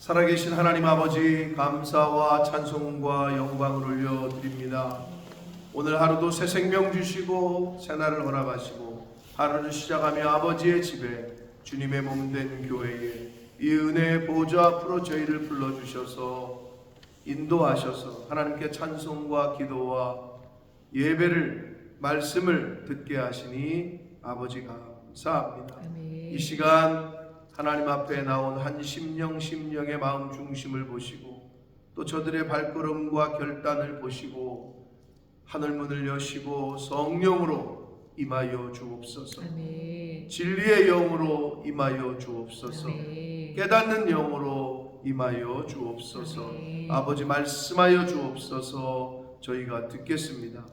살아계신 하나님 아버지, 감사와 찬송과 영광을 올려드립니다. 오늘 하루도 새 생명 주시고 새날을 허락하시고 하루를 시작하며 아버지의 집에 주님의 몸된 교회에 이 은혜의 보좌 앞으로 저희를 불러주셔서 인도하셔서 하나님께 찬송과 기도와 예배를 말씀을 듣게 하시니 아버지 감사합니다. 아멘. 이 시간 하나님 앞에 나온 한 심령의 마음 중심을 보시고 또 저들의 발걸음과 결단을 보시고 하늘문을 여시고 성령으로 임하여 주옵소서. 아멘. 진리의 영으로 임하여 주옵소서. 아멘. 깨닫는 영으로 임하여 주옵소서. 아멘. 아버지 말씀하여 주옵소서. 저희가 듣겠습니다.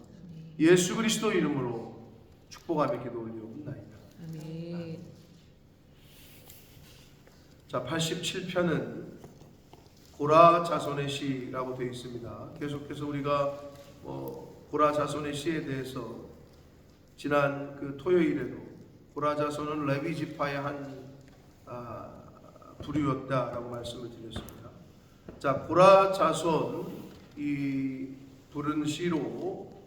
예수 그리스도 이름으로 축복하며 기도 올려옵나이다. 아멘. 자, 87편은 고라 자손의 시라고 되어 있습니다. 계속해서 우리가 고라 자손의 시에 대해서 지난 그 토요일에도 고라 자손은 레위 지파의 한 부류였다라고 말씀을 드렸습니다. 자, 고라 자손 이 부른 시로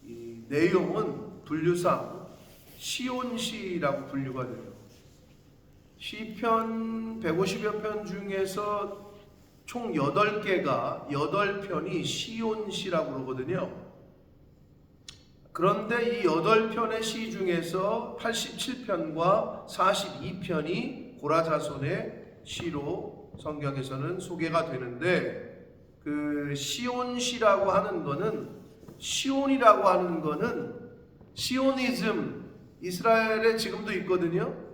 이 내용은 분류상 시온시라고 분류가 돼요. 시편 150여 편 중에서 총 8개가 8편이 시온시라고 그러거든요. 그런데 이 8편의 시 중에서 87편과 42편이 고라 자손의 시로 성경에서는 소개가 되는데, 그 시온시라고 하는 거는, 시온이라고 하는 거는 시오니즘, 이스라엘에 지금도 있거든요.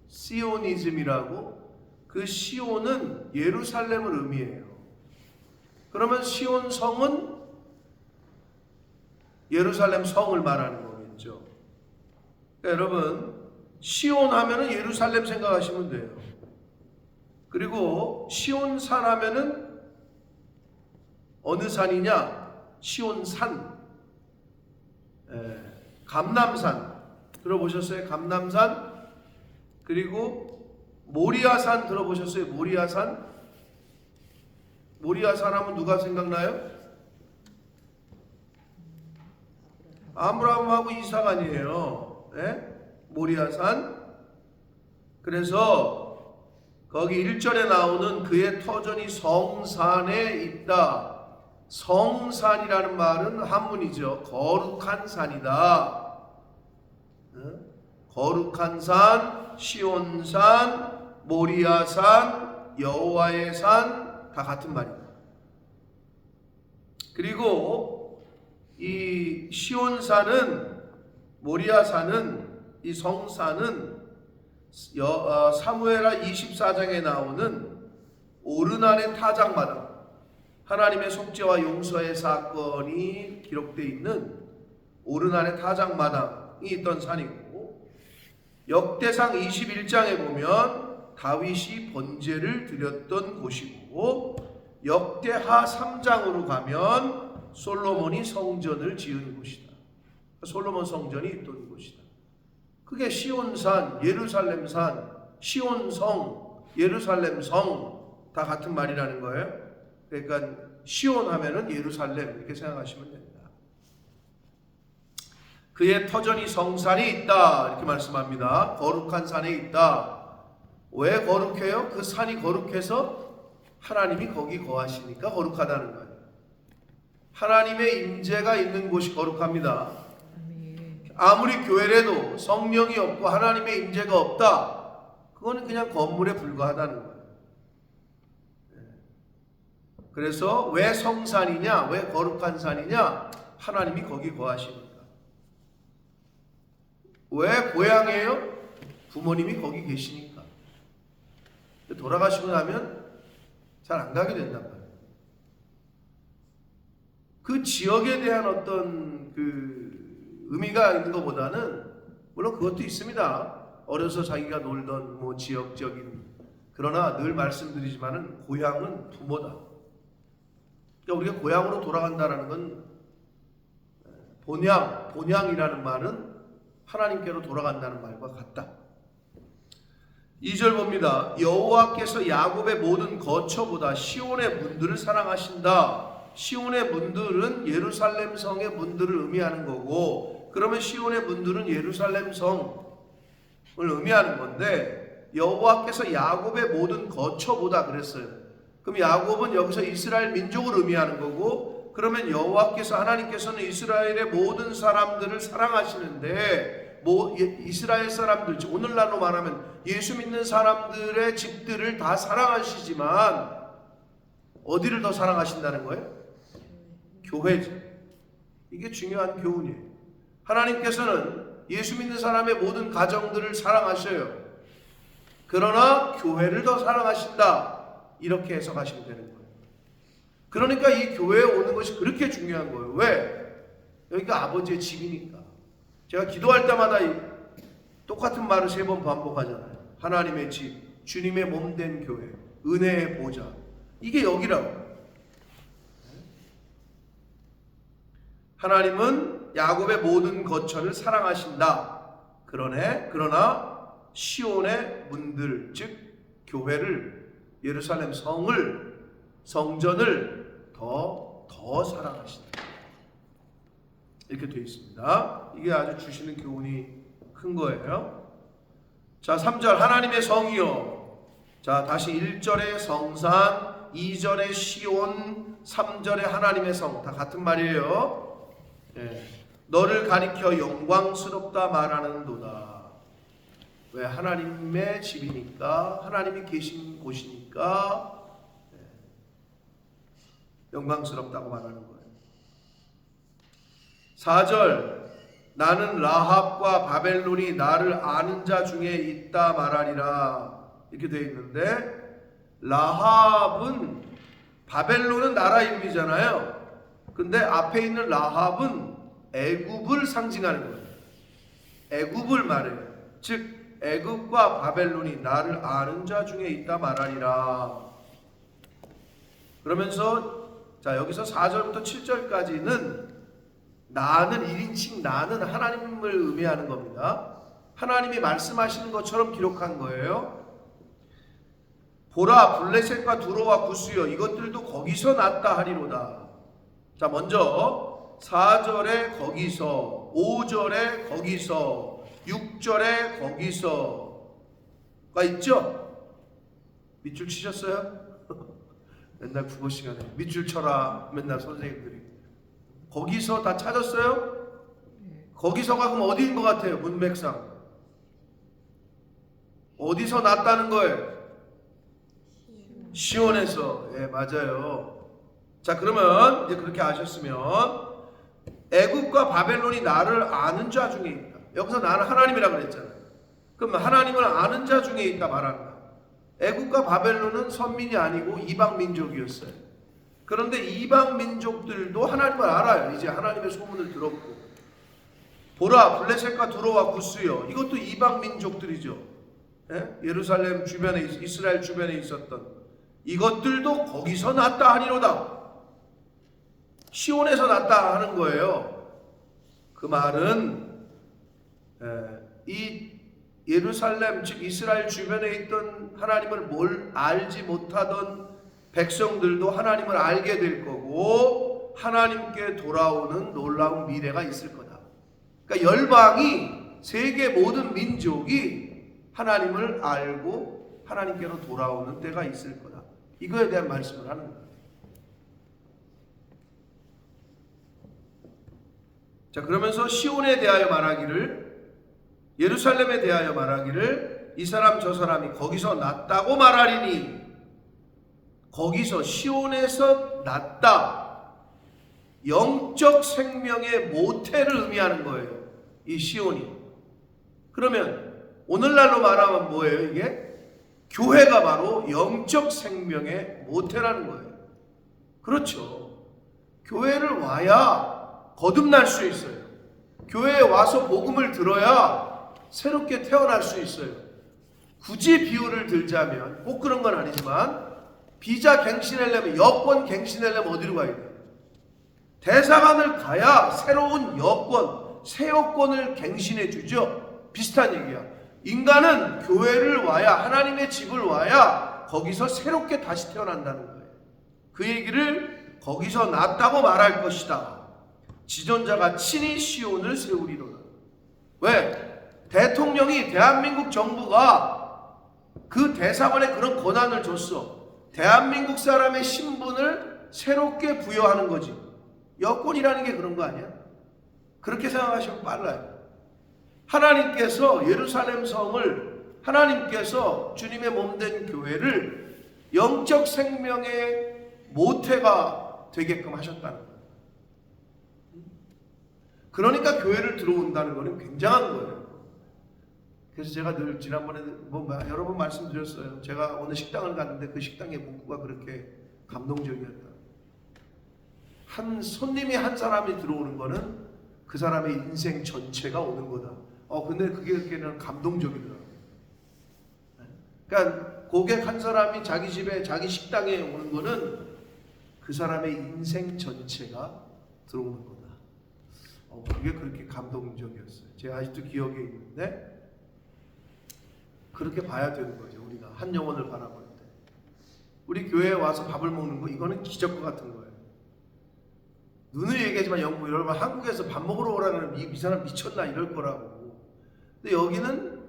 시오니즘이라고. 그 시온은 예루살렘을 의미해요. 그러면 시온 성은 예루살렘 성을 말하는 거겠죠. 그러니까 여러분, 시온 하면은 예루살렘 생각하시면 돼요. 그리고 시온산 하면은 어느 산이냐? 시온산. 감람산 들어보셨어요? 감람산. 그리고 모리아산 들어보셨어요? 모리아산? 모리아산 하면 누가 생각나요? 아브라함하고 이삭 아니에요. 네? 모리아산. 그래서 거기 1절에 나오는 그의 터전이 성산에 있다. 성산이라는 말은 한문이죠. 거룩한 산이다. 네? 거룩한 산, 시온산, 모리아산, 여호와의 산 다 같은 말입니다. 그리고 이 시온산은, 모리아산은, 이 성산은 사무엘하 24장에 나오는 오르난의 타작마당, 하나님의 속죄와 용서의 사건이 기록되어 있는 오르난의 타작마당이 있던 산이고, 역대상 21장에 보면 다윗이 번제를 드렸던 곳이고, 역대하 3장으로 가면 솔로몬이 성전을 지은 곳이다. 솔로몬 성전이 있던 곳이다. 그게 시온산, 예루살렘산, 시온성, 예루살렘성 다 같은 말이라는 거예요. 그러니까 시온 하면은 예루살렘 이렇게 생각하시면 됩니다. 그의 터전이 성산이 있다 이렇게 말씀합니다. 거룩한 산에 있다. 왜 거룩해요? 그 산이 거룩해서 하나님이 거기 거하시니까 거룩하다는 거예요. 하나님의 임재가 있는 곳이 거룩합니다. 아무리 교회라도 성령이 없고 하나님의 임재가 없다, 그거는 그냥 건물에 불과하다는 거예요. 그래서 왜 성산이냐, 왜 거룩한 산이냐? 하나님이 거기 거하시니까. 왜 고향이에요? 부모님이 거기 계시니까. 돌아가시고 나면 잘 안 가게 된단 말이에요. 그 지역에 대한 어떤 그 의미가 있는 것보다는, 물론 그것도 있습니다. 어려서 자기가 놀던 뭐 지역적인, 그러나 늘 말씀드리지만은 고향은 부모다. 그러니까 우리가 고향으로 돌아간다라는 건, 본향이라는 말은 하나님께로 돌아간다는 말과 같다. 2절 봅니다. 여호와께서 야곱의 모든 거처보다 시온의 문들을 사랑하신다. 시온의 문들은 예루살렘 성의 문들을 의미하는 거고, 그러면 시온의 문들은 예루살렘 성을 의미하는 건데, 여호와께서 야곱의 모든 거처보다 그랬어요. 그럼 야곱은 여기서 이스라엘 민족을 의미하는 거고, 그러면 여호와께서 하나님께서는 이스라엘의 모든 사람들을 사랑하시는데, 이스라엘 사람들, 오늘날로 말하면 예수 믿는 사람들의 집들을 다 사랑하시지만 어디를 더 사랑하신다는 거예요? 교회죠. 이게 중요한 교훈이에요. 하나님께서는 예수 믿는 사람의 모든 가정들을 사랑하셔요. 그러나 교회를 더 사랑하신다. 이렇게 해석하시면 되는 거예요. 그러니까 이 교회에 오는 것이 그렇게 중요한 거예요. 왜? 여기가 아버지의 집이니까. 제가 기도할 때마다 똑같은 말을 3번 반복하잖아요. 하나님의 집, 주님의 몸된 교회, 은혜의 보좌. 이게 여기라고. 하나님은 야곱의 모든 거처를 사랑하신다. 그러나 시온의 문들, 즉 교회를, 예루살렘 성전을 더 사랑하신다. 이렇게 되어 있습니다. 이게 아주 주시는 교훈이 큰 거예요. 자, 3절 하나님의 성이요. 자, 다시 1절의 성산, 2절의 시온, 3절의 하나님의 성. 다 같은 말이에요. 예. 너를 가리켜 영광스럽다 말하는도다. 왜? 하나님의 집이니까, 하나님이 계신 곳이니까 영광스럽다고 말하는 거예요. 4절 나는 라합과 바벨론이 나를 아는 자 중에 있다 말하리라. 이렇게 되어 있는데, 라합은, 바벨론은 나라 이름이잖아요. 근데 앞에 있는 라합은 애굽을 상징하는 거예요. 애굽을 말해요. 즉 애굽과 바벨론이 나를 아는 자 중에 있다 말하리라. 그러면서 자, 여기서 4절부터 7절까지는 나는 1인칭 나는 하나님을 의미하는 겁니다. 하나님이 말씀하시는 것처럼 기록한 거예요. 보라 블레셋과 두로와 구스여 이것들도 거기서 났다 하리로다. 자, 먼저 4절에 거기서, 5절에 거기서, 6절에 거기서가 있죠? 밑줄 치셨어요? 맨날 국어 시간에 밑줄 쳐라 맨날 선생님들이. 거기서 다 찾았어요? 거기서가 그럼 어디인 것 같아요? 문맥상 어디서 났다는 거예요? 시온에서. 예, 맞아요. 자, 그러면 이제 그렇게 아셨으면 애굽과 바벨론이 나를 아는 자 중에 있다. 여기서 나는 하나님이라고 그랬잖아요. 그럼 하나님을 아는 자 중에 있다 말한다. 애굽과 바벨론은 선민이 아니고 이방 민족이었어요. 그런데 이방 민족들도 하나님을 알아요. 이제 하나님의 소문을 들었고. 보라 블레셋과 두로와 구스여 이것도 이방 민족들이죠. 예? 예루살렘 주변에, 이스라엘 주변에 있었던 이것들도 거기서 났다 하리로다. 시온에서 났다 하는 거예요. 그 말은 이 예루살렘 즉 이스라엘 주변에 있던 하나님을 알지 못하던 백성들도 하나님을 알게 될 거고 하나님께 돌아오는 놀라운 미래가 있을 거다. 그러니까 열방이, 세계 모든 민족이 하나님을 알고 하나님께로 돌아오는 때가 있을 거다. 이거에 대한 말씀을 하는 거예요. 자, 그러면서 시온에 대하여 말하기를, 예루살렘에 대하여 말하기를 이 사람 저 사람이 거기서 났다고 말하리니, 거기서 시온에서 났다. 영적 생명의 모태를 의미하는 거예요. 이 시온이. 그러면 오늘날로 말하면 뭐예요? 이게 교회가 바로 영적 생명의 모태라는 거예요. 그렇죠. 교회를 와야 거듭날 수 있어요. 교회에 와서 복음을 들어야 새롭게 태어날 수 있어요. 굳이 비유를 들자면, 꼭 그런 건 아니지만, 비자 갱신하려면, 여권 갱신하려면 어디로 가야 돼요? 대사관을 가야 새로운 여권, 새 여권을 갱신해 주죠. 비슷한 얘기야. 인간은 교회를 와야, 하나님의 집을 와야 거기서 새롭게 다시 태어난다는 거예요. 그 얘기를 거기서 났다고 말할 것이다. 지존자가 친히 시온을 세우리로다. 왜? 대통령이, 대한민국 정부가 그 대사관에 그런 권한을 줬어. 대한민국 사람의 신분을 새롭게 부여하는 거지. 여권이라는 게 그런 거 아니야? 그렇게 생각하시면 빨라요. 하나님께서 예루살렘 성을, 하나님께서 주님의 몸된 교회를 영적 생명의 모태가 되게끔 하셨다는 거예요. 그러니까 교회를 들어온다는 것은 굉장한 거예요. 그래서 제가 늘 지난번에 여러 번 말씀드렸어요. 제가 어느 식당을 갔는데 그 식당의 문구가 그렇게 감동적이었다. 한 손님이 한 사람이 들어오는 거는 그 사람의 인생 전체가 오는 거다. 근데 그게 감동적이더라고요. 그러니까 고객 한 사람이 자기 집에, 자기 식당에 오는 거는 그 사람의 인생 전체가 들어오는 거다. 그게 그렇게 감동적이었어요. 제가 아직도 기억에 있는데, 그렇게 봐야 되는 거죠. 우리가 한 영혼을 바라볼 때. 우리 교회에 와서 밥을 먹는 거, 이거는 기적과 같은 거예요. 눈을 얘기하지만 여러분, 한국에서 밥 먹으러 오라는 이 사람 미쳤나 이럴 거라고. 근데 여기는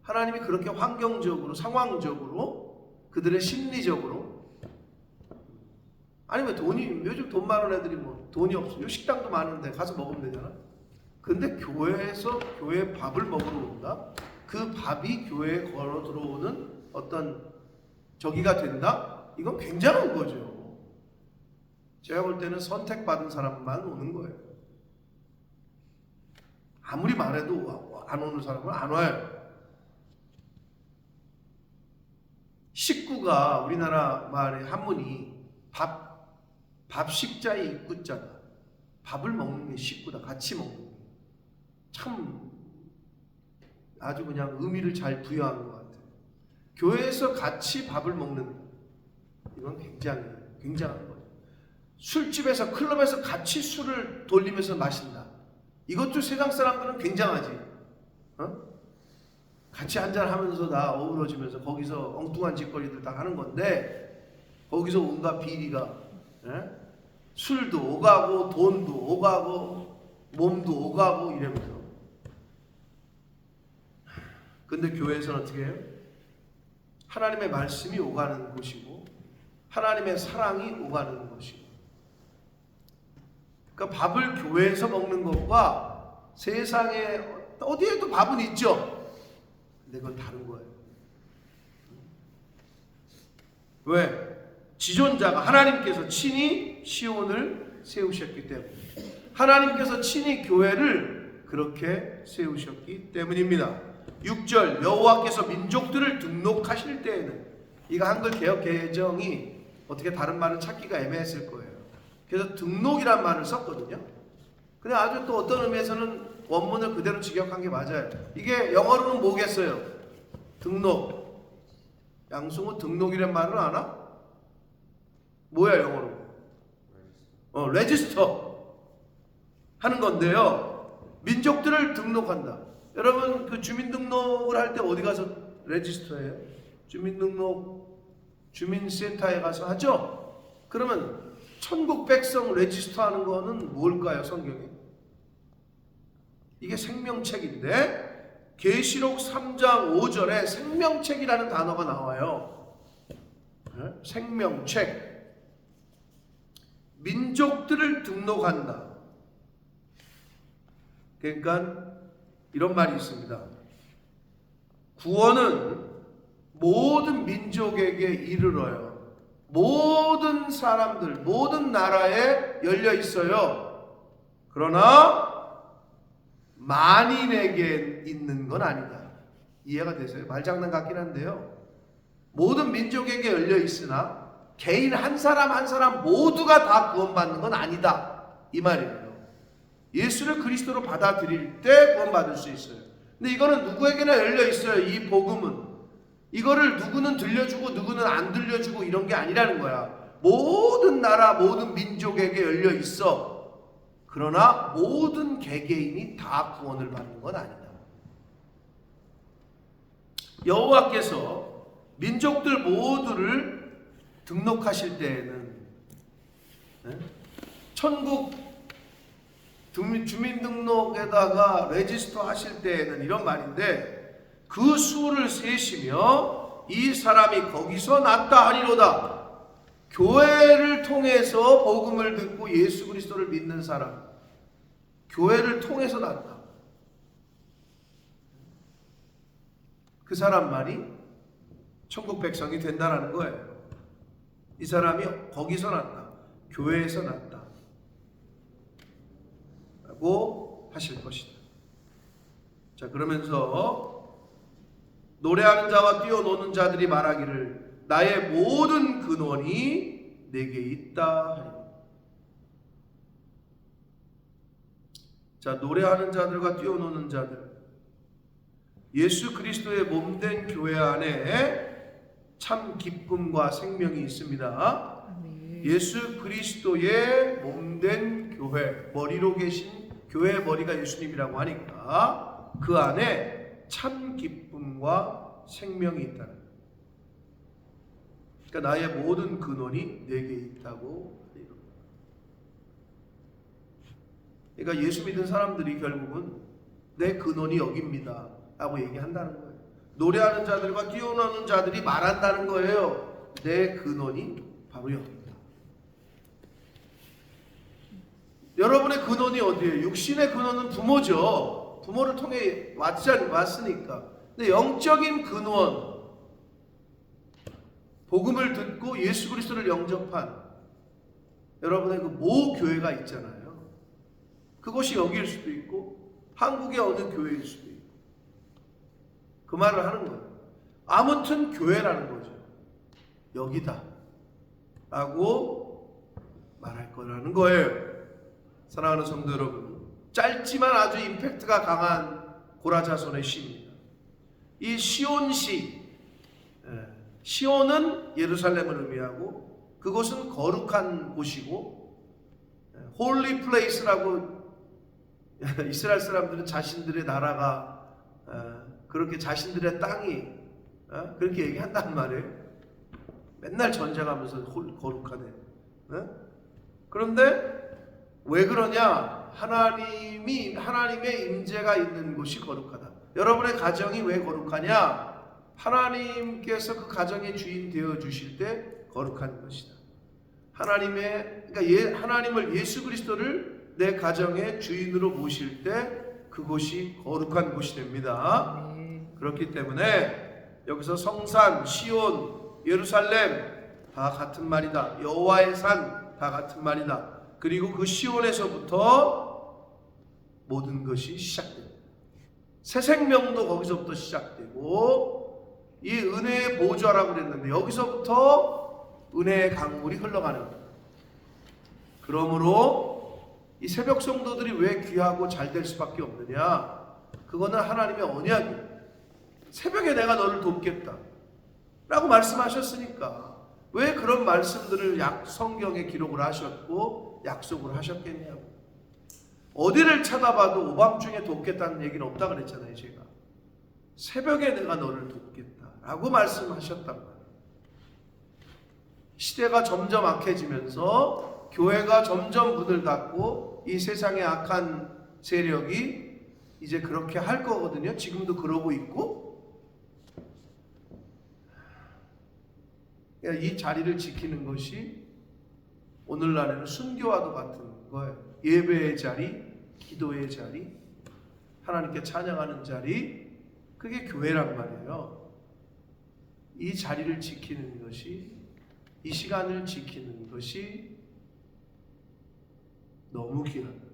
하나님이 그렇게 환경적으로, 상황적으로, 그들의 심리적으로, 아니면 요즘 돈 많은 애들이 뭐 돈이 없어. 요 식당도 많은데 가서 먹으면 되잖아. 근데 교회에서 교회 밥을 먹으러 온다? 그 밥이 교회에 걸어 들어오는 어떤 저기가 된다? 이건 굉장한 거죠. 제가 볼 때는 선택받은 사람만 오는 거예요. 아무리 말해도 안 오는 사람은 안 와요. 식구가, 우리나라 말의 한문이 밥식자의 입구자다. 밥을 먹는 게 식구다. 같이 먹는 게. 참 아주 그냥 의미를 잘 부여한 것 같아요. 교회에서 같이 밥을 먹는, 이건 굉장한 거예요. 술집에서, 클럽에서 같이 술을 돌리면서 마신다. 이것도 세상 사람들은 굉장하지. 같이 한잔하면서 다 어우러지면서 거기서 엉뚱한 짓거리들 다 하는 건데, 거기서 온갖 비리가, 술도 오가고 돈도 오가고 몸도 오가고 이러면서. 근데 교회에서는 어떻게 해요? 하나님의 말씀이 오가는 곳이고 하나님의 사랑이 오가는 곳이고. 그러니까 밥을 교회에서 먹는 것과 세상에 어디에도 밥은 있죠. 근데 그건 다른 거예요. 왜? 지존자가, 하나님께서 친히 시온을 세우셨기 때문에, 하나님께서 친히 교회를 그렇게 세우셨기 때문입니다. 6절, 여호와께서 민족들을 등록하실 때에는, 이거 한글 개역 개정이 어떻게 다른 말을 찾기가 애매했을 거예요. 그래서 등록이란 말을 썼거든요. 근데 아주 또 어떤 의미에서는 원문을 그대로 직역한 게 맞아요. 이게 영어로는 뭐겠어요? 등록. 양승호 등록이란 말을 아나? 뭐야 영어로? 레지스터 하는 건데요. 민족들을 등록한다. 여러분 그 주민등록을 할 때 어디 가서 레지스터해요? 주민센터에 가서 하죠? 그러면 천국 백성 레지스터 하는 거는 뭘까요? 성경에? 이게 생명책인데 계시록 3장 5절에 생명책이라는 단어가 나와요. 생명책. 민족들을 등록한다. 그러니까 이런 말이 있습니다. 구원은 모든 민족에게 이르러요. 모든 사람들, 모든 나라에 열려 있어요. 그러나 만인에게 있는 건 아니다. 이해가 되세요? 말장난 같긴 한데요. 모든 민족에게 열려 있으나 개인 한 사람 한 사람 모두가 다 구원받는 건 아니다. 이 말이에요. 예수를 그리스도로 받아들일 때 구원받을 수 있어요. 근데 이거는 누구에게나 열려 있어요. 이 복음은. 이거를 누구는 들려주고 누구는 안 들려주고 이런 게 아니라는 거야. 모든 나라 모든 민족에게 열려 있어. 그러나 모든 개개인이 다 구원을 받는 건 아니다. 여호와께서 민족들 모두를 등록하실 때에는, 천국 주민등록에다가 레지스터 하실 때에는 이런 말인데, 그 수를 세시며 이 사람이 거기서 났다 하리로다. 교회를 통해서 복음을 듣고 예수 그리스도를 믿는 사람, 교회를 통해서 났다. 그 사람만이 천국 백성이 된다는 거예요. 이 사람이 거기서 났다, 교회에서 났다 라고 하실 것이다. 자, 그러면서 노래하는 자와 뛰어노는 자들이 말하기를 나의 모든 근원이 내게 있다 하리라. 자, 노래하는 자들과 뛰어노는 자들, 예수 그리스도의 몸된 교회 안에 참 기쁨과 생명이 있습니다. 아멘. 예수 그리스도의 몸된 교회, 머리로 계신 교회의 머리가 예수님이라고 하니까 그 안에 참 기쁨과 생명이 있다는 거예요. 그러니까 나의 모든 근원이 내게 있다고. 그러니까 예수 믿는 사람들이 결국은 내 근원이 여기입니다 라고 얘기한다는 거예요. 노래하는 자들과 뛰어노는 자들이 말한다는 거예요. 내 근원이 바로 여기입니다. 여러분의 근원이 어디예요? 육신의 근원은 부모죠. 부모를 통해 왔으니까. 근데 영적인 근원, 복음을 듣고 예수 그리스도를 영접한 여러분의 그 모 교회가 있잖아요. 그것이 여기일 수도 있고 한국의 어느 교회일 수도 있고, 그 말을 하는 거예요. 아무튼 교회라는 거죠. 여기다 라고 말할 거라는 거예요. 사랑하는 성도 여러분, 짧지만 아주 임팩트가 강한 고라자손의 시입니다. 이 시온시, 시온은 예루살렘을 의미하고 그곳은 거룩한 곳이고, 홀리 플레이스라고 이스라엘 사람들은 자신들의 나라가 그렇게 자신들의 땅이 그렇게 얘기한단 말이에요. 맨날 전쟁하면서 거룩하네. 그런데 왜 그러냐? 하나님의 임재가 있는 곳이 거룩하다. 여러분의 가정이 왜 거룩하냐? 하나님께서 그 가정의 주인 되어 주실 때 거룩한 것이다. 그러니까 하나님을, 예수 그리스도를 내 가정의 주인으로 모실 때 그곳이 거룩한 곳이 됩니다. 그렇기 때문에 여기서 성산, 시온, 예루살렘 다 같은 말이다. 여호와의 산 다 같은 말이다. 그리고 그 시온에서부터 모든 것이 시작됩니다. 새 생명도 거기서부터 시작되고, 이 은혜의 보좌라고 그랬는데 여기서부터 은혜의 강물이 흘러가는 거예요. 그러므로 이 새벽 성도들이 왜 귀하고 잘 될 수밖에 없느냐? 그거는 하나님의 언약이에요. 새벽에 내가 너를 돕겠다 라고 말씀하셨으니까 왜 그런 말씀들을 성경에 기록을 하셨고 약속을 하셨겠냐고. 어디를 찾아봐도 오밤중에 돕겠다는 얘기는 없다 그랬잖아요. 제가 새벽에 내가 너를 돕겠다 라고 말씀하셨단 말이에요. 시대가 점점 악해지면서 교회가 점점 문을 닫고 이 세상의 악한 세력이 이제 그렇게 할 거거든요. 지금도 그러고 있고, 이 자리를 지키는 것이 오늘날에는 순교와도 같은 거예요. 예배의 자리, 기도의 자리, 하나님께 찬양하는 자리, 그게 교회란 말이에요. 이 자리를 지키는 것이, 이 시간을 지키는 것이 너무 귀하다.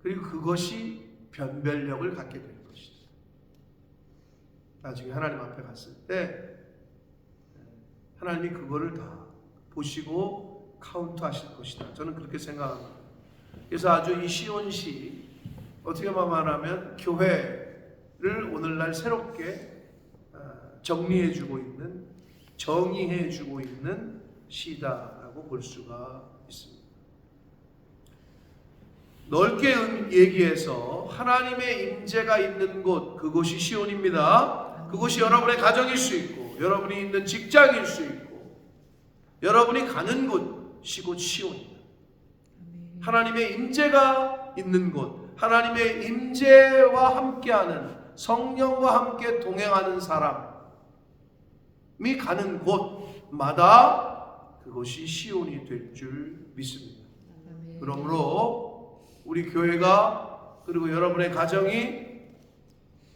그리고 그것이 변별력을 갖게 될 것이다. 나중에 하나님 앞에 갔을 때 하나님이 그거를 다 보시고 카운트하실 것이다. 저는 그렇게 생각합니다. 그래서 아주 이 시온시, 어떻게 말하면 교회를 오늘날 새롭게 정리해주고 있는, 정의해주고 있는 시다라고 볼 수가 있습니다. 넓게 얘기해서 하나님의 임재가 있는 곳, 그곳이 시온입니다. 그곳이 여러분의 가정일 수 있고, 여러분이 있는 직장일 수 있고, 여러분이 가는 곳이 곧 시온입니다. 하나님의 임재가 있는 곳, 하나님의 임재와 함께하는, 성령과 함께 동행하는 사람이 가는 곳마다 그것이 시온이 될 줄 믿습니다. 그러므로 우리 교회가, 그리고 여러분의 가정이,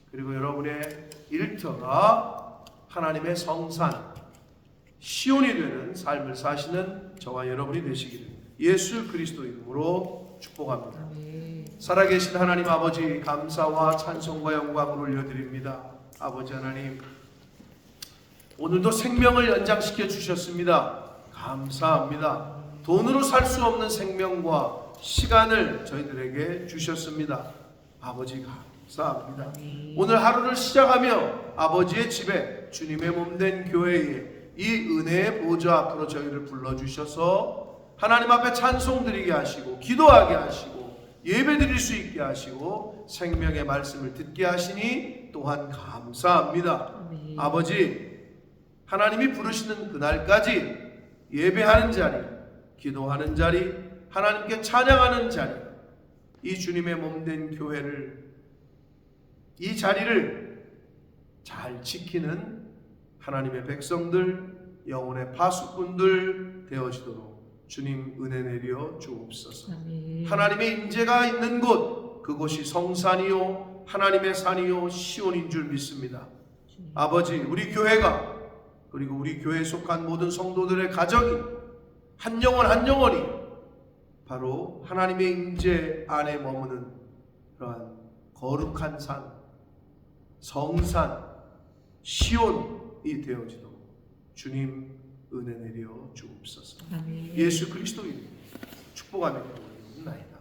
그리고 여러분의 일터가 하나님의 성산, 시온이 되는 삶을 사시는 저와 여러분이 되시기를 예수 그리스도 이름으로 축복합니다. 살아계신 하나님 아버지, 감사와 찬송과 영광을 올려드립니다. 아버지 하나님, 오늘도 생명을 연장시켜 주셨습니다. 감사합니다. 돈으로 살 수 없는 생명과 시간을 저희들에게 주셨습니다. 아버지 감사합니다. 오늘 하루를 시작하며 아버지의 집에, 주님의 몸된 교회에 이 은혜의 보좌 앞으로 저희를 불러주셔서 하나님 앞에 찬송드리게 하시고, 기도하게 하시고, 예배드릴 수 있게 하시고, 생명의 말씀을 듣게 하시니 또한 감사합니다. 아버지, 하나님이 부르시는 그날까지 예배하는 자리, 기도하는 자리, 하나님께 찬양하는 자리, 이 주님의 몸된 교회를, 이 자리를 잘 지키는 하나님의 백성들, 영혼의 파수꾼들 되어지도록 주님 은혜 내려 주옵소서. 하나님의 임재가 있는 곳, 그곳이 성산이요 하나님의 산이요 시온인 줄 믿습니다. 아버지, 우리 교회가, 그리고 우리 교회에 속한 모든 성도들의 가정이, 한 영혼 한 영혼이 바로 하나님의 임재 안에 머무는 그러한 거룩한 산, 성산, 시온이 되어지도록 주님 은혜 내려 주옵소서. 예수 그리스도 이름으로 축복하며 기도드리옵나이다.